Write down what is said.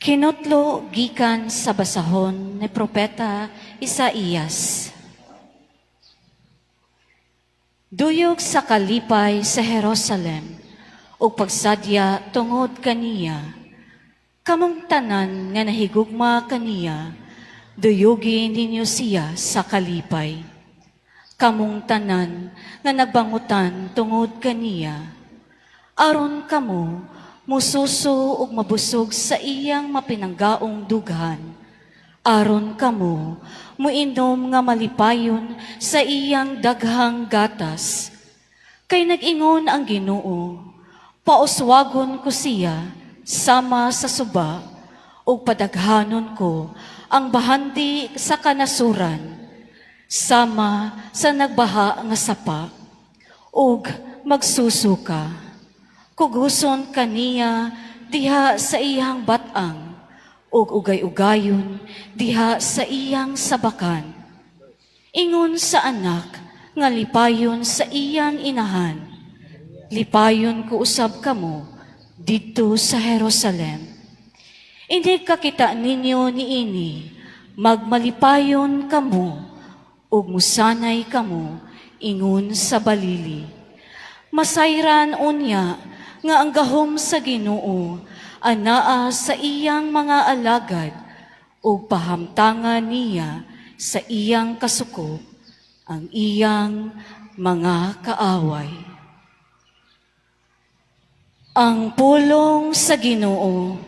Kinutlo gikan sa basahon ni Propeta Isaías. Duyog sa kalipay sa Jerusalem, o pagsadya tungod kaniya, kamong tanan nga nahigugma kaniya, duyogin ninyo siya sa kalipay. Kamong tanan nga nagbangutan tungod kaniya, aron kamo mususo ug mabusog sa iyang mapinanggaong dughan. Aron kamo muinom nga malipayon sa iyang daghang gatas. Kay nag-ingon ang Ginoo, pauswagon ko siya sama sa suba ug padaghanon ko ang bahandi sa kanasuran sama sa nagbaha nga sapa ug magsusuka. Kuguson kaniya diha sa iyang batang, ug ugay-ugayon diha sa iyang sabakan. Ingon sa anak nga lipayon sa iyang inahan, lipayon ko usab kamo didto sa Jerusalem. Hindi kakita ninyo niini, magmalipayon kamo, ug musanay kamo ingon sa balili. Masayran unya nga ang gahom sa Ginoo anaa sa iyang mga alagad ug pahamtangan niya sa iyang kasuko ang iyang mga kaaway. Ang pulong sa Ginoo.